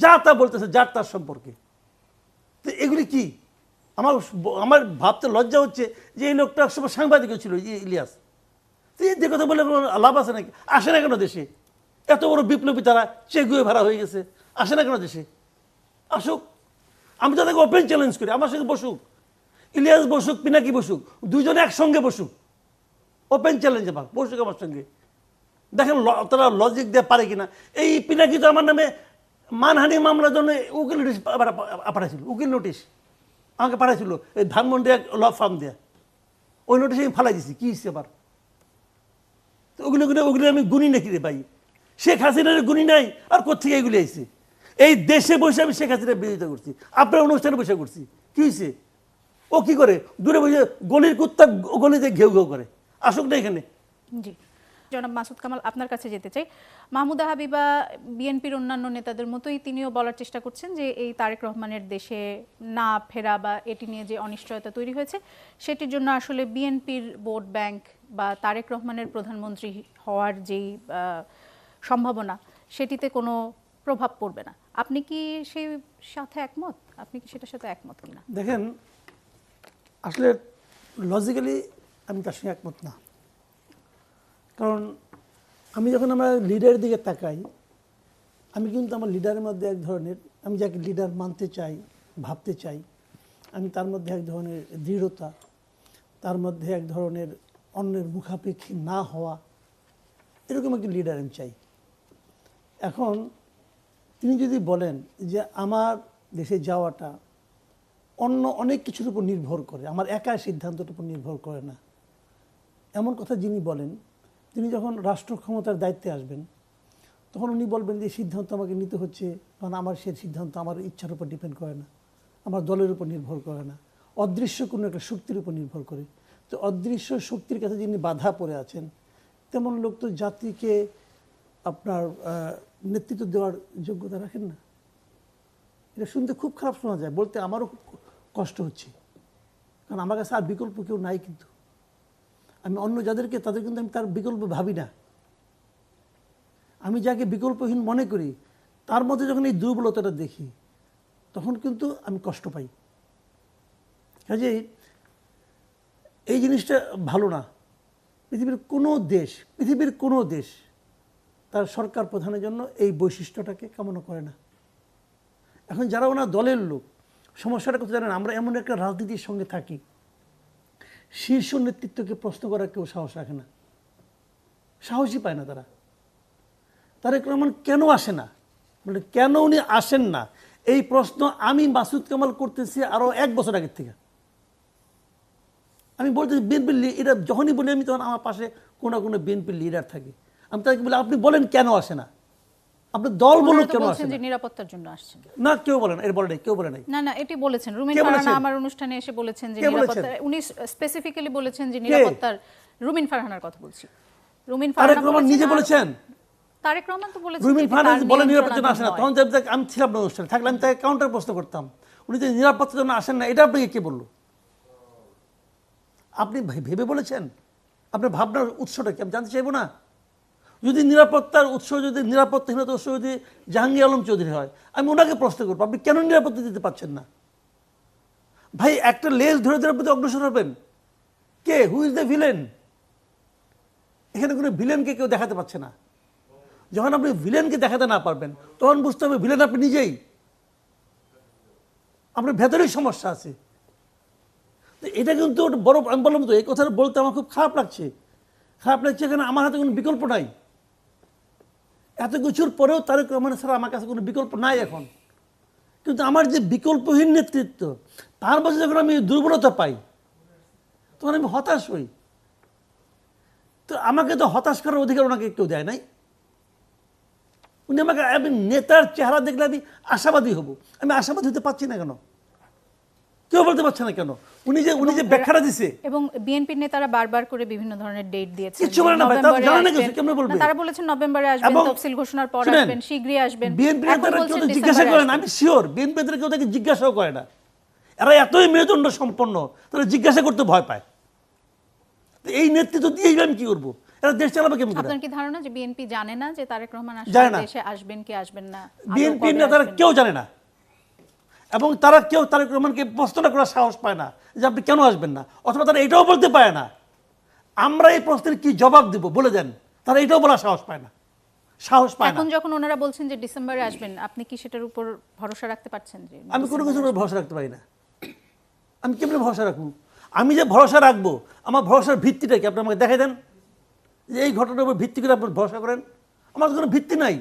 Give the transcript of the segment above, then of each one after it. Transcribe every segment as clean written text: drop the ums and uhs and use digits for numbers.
যা তা বলতেছে যার তার সম্পর্কে। তো এগুলি কি আমার ভাবতে লজ্জা হচ্ছে যে এই লোকটা একসময় সাংবাদিকও ছিল ইলিয়াস। তো যে কথা বলে লাভ আছে নাকি? আসে না কেন দেশে? এত বড় বিপ্লবী তারা চেগুয়ে ভাড়া হয়ে গেছে, আসে না কেন দেশে? আসুক, আমি তাদেরকে ওপেন চ্যালেঞ্জ করি, আমার সঙ্গে বসুক, ইলিয়াস বসুক, পিনাকি বসুক, দুজনে একসঙ্গে বসুক, ওপেন চ্যালেঞ্জ আমার, বসুক আমার সঙ্গে, দেখেন তারা লজিক দিয়ে পারে কিনা। এই পিনাকি তো আমার নামে মানহানি মামলার জন্য উকিল নোটিশ পাঠাইছিল, উকিল নোটিশ আমাকে পাঠাইছিল এই ধানমন্ডি এক ল ফার্ম দেয়া, ওই নোটিশে আমি ফালাই দিছি। কী হিসেবে আবার? তো ওগুলো আমি গুনি নাকি রে ভাই? শেখ হাসিনার গুনি নাই, আর কোথেকে এগুলি আইছে? এই দেশে বসে আমি শেখ হাসিনার বিরোধিতা করছি, আপনার অনুষ্ঠানে বসে করছি, কি হয়েছে? ও কি করে? দূরে বসে গলির কুত্তা গলিতে ঘেউ ঘেউ করে, আসুক না এখানে। জি, জনাব মাসুদ কামাল, আপনার কাছে যেতে চাই। মাহমুদা হাবিবা বিএনপির অন্যান্য নেতাদের মতোই তিনিও বলার চেষ্টা করছেন যে এই তারেক রহমানের দেশে না ফেরা বা এটি নিয়ে যে অনিশ্চয়তা তৈরি হয়েছে সেটির জন্য আসলে বিএনপির ভোট ব্যাংক বা তারেক রহমানের প্রধানমন্ত্রী হওয়ার যেই সম্ভাবনা সেটিতে কোনো প্রভাব পড়বে না। আপনি কি সেই সাথে একমত? আপনি কি সেটার সাথে একমত কিনা? দেখেন, আসলে লজিক্যালি আমি তার সঙ্গে একমত না। কারণ আমি যখন আমার লিডারের দিকে তাকাই, আমি কিন্তু আমার লিডারের মধ্যে এক ধরনের, আমি যাকে লিডার মানতে চাই, ভাবতে চাই, আমি তার মধ্যে এক ধরনের দৃঢ়তা, তার মধ্যে এক ধরনের অন্যের মুখাপেক্ষী না হওয়া, এরকম একটি লিডার আমি চাই। এখন তিনি যদি বলেন যে আমার দেশে যাওয়াটা অন্য অনেক কিছুর উপর নির্ভর করে, আমার একার সিদ্ধান্তের উপর নির্ভর করে না, এমন কথা যিনি বলেন, তিনি যখন রাষ্ট্র ক্ষমতার দায়িত্বে আসবেন তখন উনি বলবেন যে সিদ্ধান্ত আমাকে নিতে হচ্ছে, কারণ আমার সেই সিদ্ধান্ত আমার ইচ্ছার উপর ডিপেন্ড করে না, আমার দলের উপর নির্ভর করে না, অদৃশ্য কোনো একটা শক্তির উপর নির্ভর করে। তো অদৃশ্য শক্তির কাছে যিনি বাধা পড়ে আছেন, তেমন লোক তো জাতিকে আপনার নেতৃত্ব দেওয়ার যোগ্যতা রাখেন না। এটা শুনতে খুব খারাপ শোনা যায়, বলতে আমারও খুব কষ্ট হচ্ছে, কারণ আমার কাছে আর বিকল্প কেউ নাই। কিন্তু আমি অন্য যাদেরকে, তাদের কিন্তু আমি তার বিকল্প ভাবি না। আমি যাকে বিকল্পহীন মনে করি তার মধ্যে যখন এই দুর্বলতাটা দেখি তখন কিন্তু আমি কষ্ট পাই। কাজেই এই জিনিসটা ভালো না। পৃথিবীর কোনো দেশ তার সরকার প্রধানের জন্য এই বৈশিষ্ট্যটাকে কামনা করে না। এখন যারা ওনার দলের লোক, সমস্যাটা কোথায় জানেন? আমরা এমন একটা রাজনীতির সঙ্গে থাকি, শীর্ষ নেতৃত্বকে প্রশ্ন করার কেউ সাহস রাখে না, সাহসই পায় না তারা। তারেক রহমান কেন আসে না, মানে কেন উনি আসেন না, এই প্রশ্ন আমি মাসুদ কামাল করতেছি আরো 1 বছর আগের থেকে। আমি বলতেছি বিএনপির এটা যখনই বলি আমি, তখন আমার পাশে কোনো বিএনপির লিডার থাকে। আমি তাকে বলি আপনি বলেন কেন আসে না, আপনার দল বলুন কেন আসে না। নিরাপত্তার জন্য আসছেন না, কেউ বলে না, এর বলে নাই, কেউ বলে নাই। না, এটি বলেছেন রুমিন ফারহানা আমার অনুষ্ঠানে এসে বলেছেন যে নিরাপত্তা, উনি স্পেসিফিক্যালি বলেছেন যে নিরাপত্তার, রুমিন ফারহানার কথা বলছি। রুমিন ফারহানা নিজে বলেছেন, তারেক রহমান তো বলেছেন রুমিন ফারহানা বলে নিরাপত্তার জন্য আসে না। তখন আমি ছিলাম না অনুষ্ঠানে, থাকলে আমি তাকে কাউন্টার প্রশ্ন করতাম, উনি যে নিরাপত্তার জন্য আসেন না, এটা আপনাকে কে বললো? আপনি ভেবে বলেছেন? আপনার ভাবনার উৎসটা কি আমি জানতে চাইবো না? যদি নিরাপত্তার উৎস, যদি নিরাপত্তাহীনতার উৎস যদি জাহাঙ্গীর আলম চৌধুরী হয়, আমি ওনাকে প্রশ্ন করবো আপনি কেন নিরাপত্তা দিতে পারছেন না? ভাই, একটা লেজ ধরে ধরে প্রতি অগ্রসর হবেন। কে, হু ইজ দ্য ভিলেন? এখানে কোনো ভিলেনকে কেউ দেখাতে পারছে না। যখন আপনি ভিলেনকে দেখাতে না পারবেন তখন বুঝতে হবে ভিলেন আপনি নিজেই, আপনার ভেতরেই সমস্যা আছে। এটা কিন্তু বড়, আমি বললাম তো, এই কথাটা বলতে আমার খুব খারাপ লাগছে। এখানে আমার হাতে কোনো বিকল্প নাই। এত কিছুর পরেও তারেক রহমান ছাড়া আমার কাছে কোনো বিকল্প নাই এখন। কিন্তু আমার যে বিকল্পহীন নেতৃত্ব, তার মাঝে যখন আমি দুর্বলতা পাই তখন আমি হতাশ হই। তো আমাকে তো হতাশ করার অধিকার ওনাকে কেউ দেয় নাই। উনি আমাকে, আমি নেতার চেহারা দেখলে আমি আশাবাদী হব, আমি আশাবাদী হতে পারছি না কেন? কেউ বলতে পারছে না কেন? উনি যে ব্যাখ্যাটা দিছে, এবং বিএনপির নেতারা বারবার করে বিভিন্ন ধরনের ডেট দিয়েছেন, কিছু বলে না ভাই, তারা জানে না কিছু, কেমনে বলবে? তারা বলেছেন নভেম্বরে আসবেন, তফসিল ঘোষণার পর আসবেন, শীঘ্রই আসবেন। বিএনপি নেতারা কেউ জিজ্ঞাসা করে না, আমি শিওর বিএনপি নেতারা কেউ তাকে জিজ্ঞাসাও করে না। এরা এতই মেরুদণ্ড সম্পন্ন, তারা জিজ্ঞাসা করতে ভয় পায়। এই নেতৃত্ব দিয়ে আমি কি করবো? এরা দেশ চালাবে কেমন করে? আপনার কি ধারণা যে বিএনপি জানে না যে তারেক রহমান জানে আসলে না। দেশে আসবেন কি আসবেন না? বিএনপি নেতারা কেউ জানে না, এবং তারা কেউ তারেক রহমানকে প্রশ্ন করার সাহস পায় না যে আপনি কেন আসবেন না, অথবা তারা এটাও বলতে পারে না আমরা এই প্রশ্নের কি জবাব দিব বলে দেন, তারা এটাও বলার সাহস পায় না, সাহস পায় না। এখন যখন ওনারা বলছেন যে ডিসেম্বরে আসবেন, আপনি কি সেটার উপর ভরসা রাখতে পারছেন যে আমি কোনো কিছুর উপর ভরসা রাখতে পারি না। আমি কেমন ভরসা রাখবো? আমি যে ভরসা রাখবো, আমার ভরসার ভিত্তিটা কি আপনি আমাকে দেখাই দেন, যে এই ঘটনার উপর ভিত্তি করে আপনি ভরসা করেন। আমার তো কোনো ভিত্তি নাই।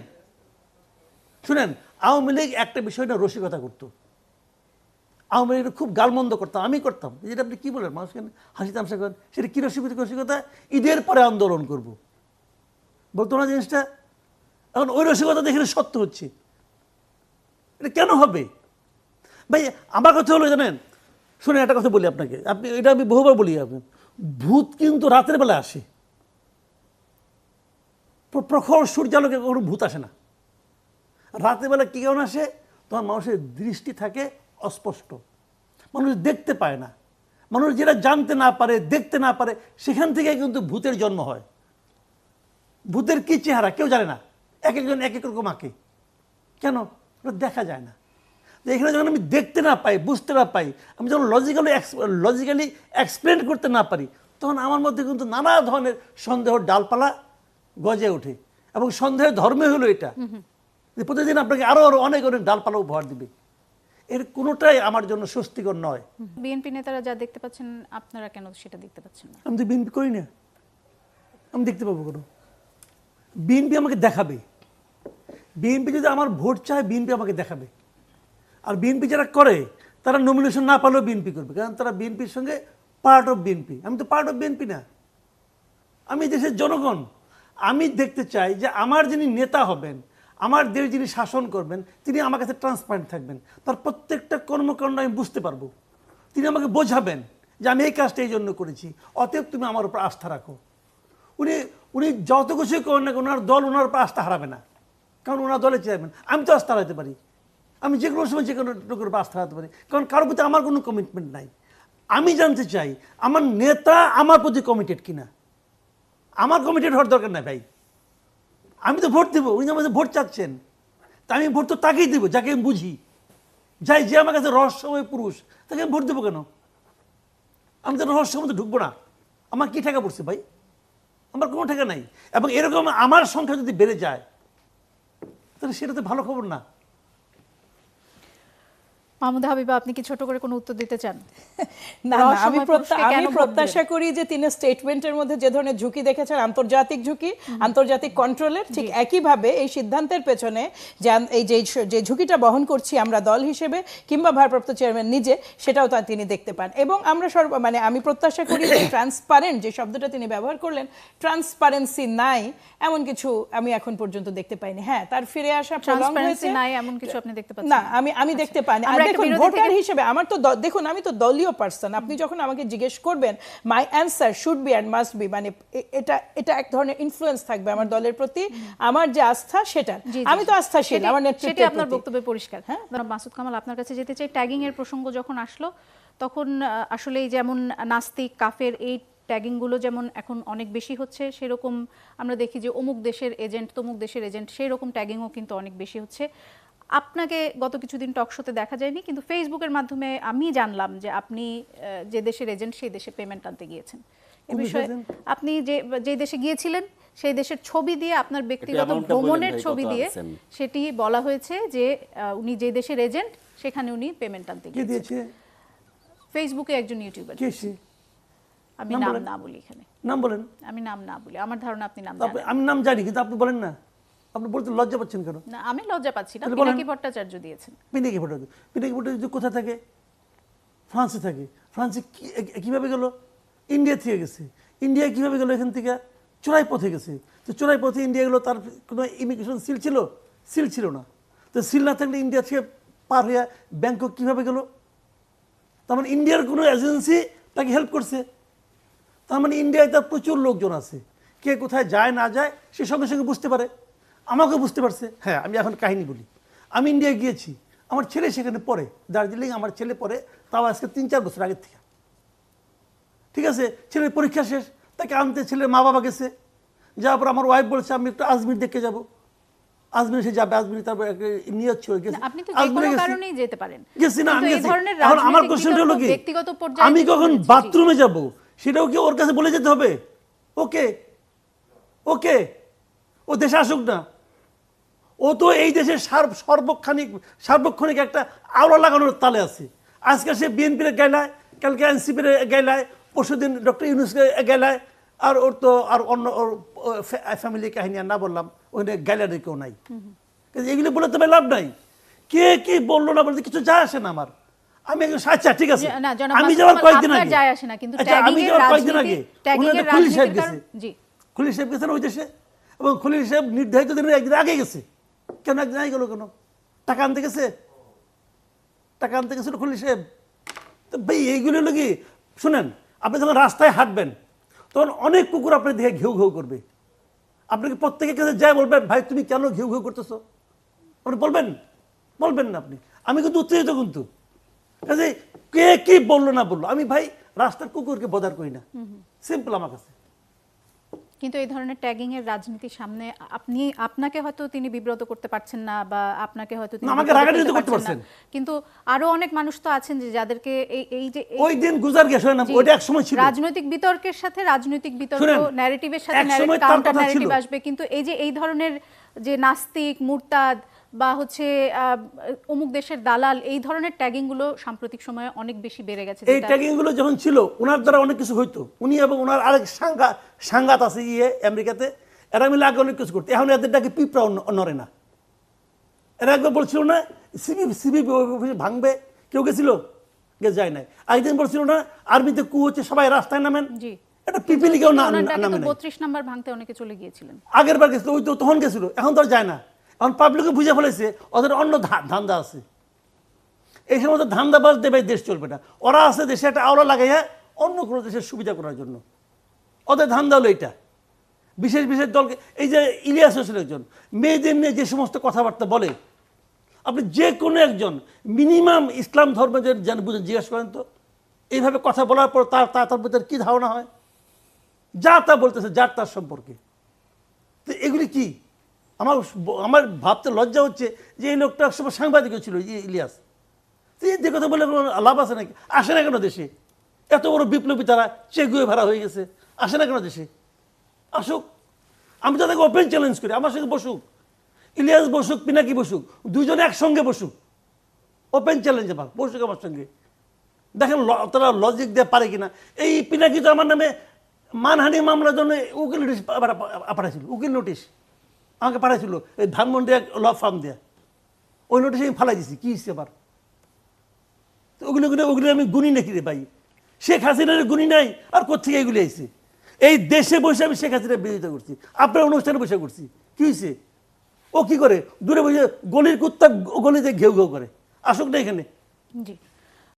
শুনেন, আওয়ামী লীগ একটা বিষয় না রসিকতা করতো, আওয়ামী লীগ খুব গালমন্দ করতাম, আমি করতাম। যেটা আপনি কি বলেন, মানুষকে হাসি তামসা করেন, সেটা কি রসিকতা? ঈদের পরে আন্দোলন করব বলতো না জিনিসটা। এখন ওই রসিকতা দেখে সত্য হচ্ছে, এটা কেন হবে ভাই? আমার কথা হলো জানেন, শুনে একটা কথা বলি আপনাকে, আপনি এটা আমি বহুবার বলি, আপনি ভূত কিন্তু রাতের বেলা আসে, প্রখর সূর্যালোকে কোনো ভূত আসে না। রাতের বেলা কি কারণ আসে? তখন মানুষের দৃষ্টি থাকে অস্পষ্ট, মানুষ দেখতে পায় না। মানুষ যেটা জানতে না পারে, দেখতে না পারে, সেখান থেকে কিন্তু ভূতের জন্ম হয়। ভূতের কি চেহারা কেউ জানে না, এক একজন এক এক রকম আঁকে। কেন? দেখা যায় না। এখানে যখন আমি দেখতে না পাই, বুঝতে না পাই, আমি যখন লজিক্যালি এক্সপ্লেন করতে না পারি, তখন আমার মধ্যে কিন্তু নানা ধরনের সন্দেহের ডালপালা গজে ওঠে। এবং সন্দেহের ধর্মে হলো এটা যে প্রতিদিন আপনাকে আরো আরো অনেক অনেক ডালপালা উপহার দিবে। এর কোনোটাই আমার জন্য স্বস্তিকর নয়। বিএনপি নেতারা যা দেখতে পাচ্ছেন, আপনারা কেন সেটা দেখতে পাচ্ছেন না? আমি তো বিএনপি করি না, আমি দেখতে পাবো কেন? বিএনপি আমাকে দেখাবে। বিএনপি যদি আমার ভোট চায়, বিএনপি আমাকে দেখাবে। আর বিএনপি যারা করে, তারা নমিনেশন না পালেও বিএনপি করবে, কারণ তারা বিএনপির সঙ্গে পার্ট অফ বিএনপি। আমি তো পার্ট অফ বিএনপি না, আমি দেশের জনগণ। আমি দেখতে চাই যে আমার যিনি নেতা হবেন, আমার দেশ যিনি শাসন করবেন, তিনি আমার কাছে ট্রান্সপারেন্ট থাকবেন, তার প্রত্যেকটা কর্মকাণ্ড আমি বুঝতে পারবো। তিনি আমাকে বোঝাবেন যে আমি এই কাজটা এই জন্য করেছি, অতএব তুমি আমার উপর আস্থা রাখো। উনি যত কিছুই করেন না, ওনার দল ওনার উপর আস্থা হারাবে না, কারণ ওনার দলে চেয়ারম্যান। আমি তো আস্থা হারাতে পারি, আমি যে কোনো সময় যে কোনো লোকের উপর আস্থা হারাতে পারি, কারণ কারোর প্রতি আমার কোনো কমিটমেন্ট নাই। আমি জানতে চাই আমার নেতা আমার প্রতি কমিটেড কিনা। আমার কমিটেড হওয়ার দরকার নাই ভাই, আমি তো ভোট দেবো, উনি আমাদের ভোট চাচ্ছেন, তা আমি ভোট তো তাকেই দেবো যাকে আমি বুঝি, যে আমার কাছে রহস্যময় পুরুষ, তাকে আমি ভোট দেবো কেন? আমি তো রহস্যের মধ্যে ঢুকবো না। আমার কি টাকা পড়ছে ভাই? আমার কোনো টাকা নাই। এবং এরকম আমার সংখ্যা যদি বেড়ে যায়, তাহলে সেটা তো ভালো খবর না। মাহমুদা হাবিবা, আপনি কি ছোট করে কোনো উত্তর দিতে চান? না না, আমি প্রত্যাশা করি যে তিনি স্টেটমেন্টের মধ্যে যে ধরনের ঝুঁকি দেখেছেন, আন্তর্জাতিক ঝুঁকি, আন্তর্জাতিক কন্ট্রোলের, ঠিক একইভাবে এই সিদ্ধান্তের পেছনে যে ঝুঁকিটা বহন করছি আমরা দল হিসেবে কিংবা ভারপ্রাপ্ত চেয়ারম্যান নিজে, সেটাও তিনি দেখতে পান। এবং আমরা আমি প্রত্যাশা করি যে ট্রান্সপারেন্ট যে শব্দটা তিনি ব্যবহার করলেন, ট্রান্সপারেন্সি নাই এমন কিছু আমি এখন পর্যন্ত দেখতে পাইনি। হ্যাঁ, তার ফিরে আসা প্রলং হয়েছে, নাই এমন কিছু আপনি দেখতে পাচ্ছেন না? আমি দেখতে পাইনি। দেখুন, ভোটার হিসেবে আমার তো দেখুন, আমি তো দলীয় পার্সন। আপনি যখন আমাকে জিজ্ঞেস করবেন, my answer should be and must be, মানে এটা এক ধরনের ইনফ্লুয়েন্স থাকবে আমার দলের প্রতি, আমার যে আস্থা সেটা। আমি তো আস্থাশীল আমার নেতৃত্বের প্রতি। আপনার বক্তব্য পরিষ্কার। হ্যাঁ, মাসুদ কামাল, আপনার কাছে যেতে চাই। ট্যাগিং এর প্রসঙ্গ যখন আসলো, তখন আসলেই যেমন নাস্তিক, কাফের, এই ট্যাগিংগুলো যেমন এখন অনেক বেশি হচ্ছে, সেরকম আমরা দেখি যে অমুক দেশের এজেন্ট, তমুক দেশের এজেন্ট, সেই রকম ট্যাগিংও কিন্তু অনেক বেশি হচ্ছে। আপনাকে গত কিছুদিন টক শোতে দেখা যায়নি, কিন্তু ফেসবুকের মাধ্যমে আমি জানলাম যে আপনি যে দেশের এজেন্ট, সেই দেশে পেমেন্ট আনতে গিয়েছেন। এ বিষয়ে আপনি যে দেশে গিয়েছিলেন, সেই দেশের ছবি দিয়ে, আপনার ব্যক্তিগত ভ্রমণের ছবি দিয়ে সেটি বলা হয়েছে যে উনি যে দেশের এজেন্ট, সেখানে উনি পেমেন্ট আনতে গিয়েছেন। ফেসবুকে একজন ইউটিউবার, আমি নাম না বলি এখানে, নাম বলেন। আমি নাম না বলি, আমার ধারণা আপনি নাম জানেন। আমি নাম জানি, কিন্তু আপনি বলেন না। আপনি বলতে লজ্জা পাচ্ছেন কেন? না, আমি লজ্জা পাচ্ছি না। পিনাকি ভট্টাচার্য দিয়েছেন। পিনাকি ভট্টাচার্য কোথায় থাকে? ফ্রান্সে থাকে। ফ্রান্সে কিভাবে গেল? ইন্ডিয়া থেকে গেছে। ইন্ডিয়া কিভাবে গেল? এখান থেকে চোরাই পথে গেছে। তো চোরাই পথে ইন্ডিয়া গেলো, তার কোনো ইমিগ্রেশন সিল ছিল? সিল ছিল না। তো সিল না থাকলে ইন্ডিয়া থেকে পার হয়ে ব্যাংকক কিভাবে গেল? তার মানে ইন্ডিয়ার কোনো এজেন্সি তাকে হেল্প করছে। তার মানে ইন্ডিয়ায় তার প্রচুর লোকজন আছে, কে কোথায় যায় না যায় সে সঙ্গে সঙ্গে বুঝতে পারে। আমাকে বুঝতে পারছে। হ্যাঁ, আমি এখন কাহিনী বলি। আমি ইন্ডিয়ায় গিয়েছি, আমার ছেলে সেখানে পড়ে, দার্জিলিং আমার ছেলে পড়ে, তাও আজকে 3-4 বছর আগের থেকে। ঠিক আছে, ছেলের পরীক্ষা শেষ, তাকে আনতে ছেলের মা বাবা গেছে। যাওয়ার পর আমার ওয়াইফ বলছে আমি একটু আজমির দেখে যাব। আজমির সে যাবে, আজমির তারপর নিয়ত ছিল গেছে। আপনি তো যে কোনো কারণেই যেতে পারেন, গেছি না, আমি কিন্তু এই গেছি। ধরনের এখন আমার রাজনৈতিক কোশ্চেনটা হলো কি, ব্যক্তিগত পর্যায়ে আমি কিছু কখন করেছি, জি। বাথরুমে যাব সেটাও কি ওর কাছে বলে যেতে হবে? ওকে ওকে, ও দেশে আসুক না, ও তো এই দেশের সার্বক্ষণিক একটা আওলা লাগানোর তালে আছে। আজকে সে বিএনপির গাইলায়, কালকে এনসিপির গাইলায়, পরশুদিন ডক্টর ইউনূসকে গাইলায়, আর ওর তো আর অন্য ওর ফ্যামিলি কাহিনী আর না বললাম, ওখানে গাইলার কেউ নাই। কিন্তু এগুলো বলে তবে লাভ নাই। কে কি বললো না বলতে কিছু যায় আসে না আমার। আমি একজন আচ্ছা ঠিক আছে, না, জনাব আমি মাসুদ যাওয়ার কামাল, কয়েকদিন আপনার আগে, যায় আসে না, কিন্তু আচ্ছা আমি ট্যাগিংয়ের যাওয়ার কয়েকদিন আগে ট্যাগিংয়ের খলিল সাহেব রাজনীতির কারণ, গেছে, জি। খলিল সাহেব গেছেন ওই দেশে, এবং খলিল সাহেব নির্ধারিত দিনের একদিন আগে গেছে। কেন একদিন আগে গেল কেন? টাকা আনতে গেছে, টাকা আনতে গেছিল খলিল সাহেব। তো ভাই এইগুলো হলো কি, শুনেন, আপনি যখন রাস্তায় হাঁটবেন তখন অনেক কুকুর আপনি দেখে ঘেউ ঘেউ করবে। আপনাকে প্রত্যেকের কাছে যাই বলবেন ভাই তুমি কেন ঘেউ ঘেউ করতেছো, আপনি বলবেন? বলবেন না আপনি। আমি কিন্তু উত্তেজিত, কিন্তু কাজে কে কি বললো না বললো, আমি ভাই রাস্তার কুকুরকে বদার করি না, সিম্পল আমার কাছে। কিন্তু এই ধরনের ট্যাগিং এর রাজনীতির সামনে আপনাকে হয়তো তিনি বিব্রত করতে পারছেন না, বা আপনাকে হয়তো তিনি আমাকে বিব্রত রাগান্বিত করতে করতে পারছেন না। কিন্তু আরো অনেক মানুষ তো আছেন যে যাদেরকে এই যে ওই দিন গুজার গেছে না, জি, ওইটা এক সময় ছিল। রাজনৈতিক বিতর্কের সাথে রাজনৈতিক বিতর্ক, শুনেন, ন্যারেটিভের সাথে একসময় তার কাউন্টার কথা ন্যারেটিভ ছিল। আসবে, কিন্তু এই যে এই ধরনের যে নাস্তিক, মুরতাদ বা হচ্ছে অমুক দেশের দালাল, এই ধরনের ট্যাগিং গুলো সাম্প্রতিক সময়ে অনেক বেশি বেড়ে গেছে। এই ট্যাগিং গুলো যখন ছিল ওনার দ্বারা অনেক কিছু হইতো, উনি এবং ওনার আরেক সাংঘাত আছে আমেরিকাতে, এরা মিলে আগে অনেক কিছু করতো। এখন এদের ডাকে পিঁপড়া নড়ে না। এরা একবার বলছিল না সিবি ভাঙবে, কেউ গেছিল? যায় নাই। একদিন বলছিল না আর্মিতে কু হচ্ছে, সবাই রাস্তায় নামেন, জি, এটা পিপিলি কেউ নামে নাই। 32 নাম্বার ভাঙতে অনেকে চলে গিয়েছিলেন। আগের বার গেছিল, ওই তো তখন গেছিল, এখন তো আর যায় না। এখন পাবলিকে বুঝে ফেলেছে ওদের অন্য ধান্দা আছে। এই সমস্ত ধান্দাবাজ দেবে দেশ চলবে না। ওরা আছে দেশে একটা আওলা লাগাইয়া অন্য কোনো দেশের সুবিধা করার জন্য, ওদের ধান্দা হলো এইটা। বিশেষ বিশেষ দলকে, এই যে ইলিয়াস হোসেন একজন, মেয়েদের নিয়ে যে সমস্ত কথাবার্তা বলে, আপনি যে কোনো একজন মিনিমাম ইসলাম ধর্মে যে বুঝেন জিজ্ঞাসা করেন তো, এইভাবে কথা বলার পর তার ভিতরে কী ধারণা হয়, যা তা বলতেছে যার তার সম্পর্কে। তো এগুলি কি, আমার ভাবতে লজ্জা হচ্ছে যে এই লোকটা একসময় সাংবাদিকও ছিল ইলিয়াস। তো এই কথা বলে লাভ আছে নাকি? আসে না কেন দেশে? এত বড় বিপ্লবী তারা চেগুয়ে ভাড়া হয়ে গেছে, আসে না কেন দেশে? আসুক, আমি তাদেরকে ওপেন চ্যালেঞ্জ করি, আমার সঙ্গে বসুক, ইলিয়াস বসুক, পিনাকি বসুক, দুজনে একসঙ্গে বসুক, ওপেন চ্যালেঞ্জ আমার, বসুক আমার সঙ্গে, দেখেন তারা লজিক দিয়ে পারে কিনা। এই পিনাকি তো আমার নামে মানহানি মামলার জন্য উকিল নোটিশ পাঠাইছিল, উকিল নোটিশ আমাকে পাঠাইছিল এই ধানমন্ডি এক ল ফার্ম দিয়ে, ওই নোটিশ আমি ফালাই দিছি। কী হিসেবে আবার তো ওগুলো আমি গুনি নাকি রে ভাই? শেখ হাসিনার গুনি নাই, আর কোথেকে এগুলি আইছে? এই দেশে বসে আমি শেখ হাসিনার বিরোধিতা করছি, আপনার অনুষ্ঠানে বসে করছি, কি হয়েছে? ও কি করে দূরে বসে গলির কুত্তা গলিতে ঘেউ ঘেউ করে, আসুক না এখানে। জি।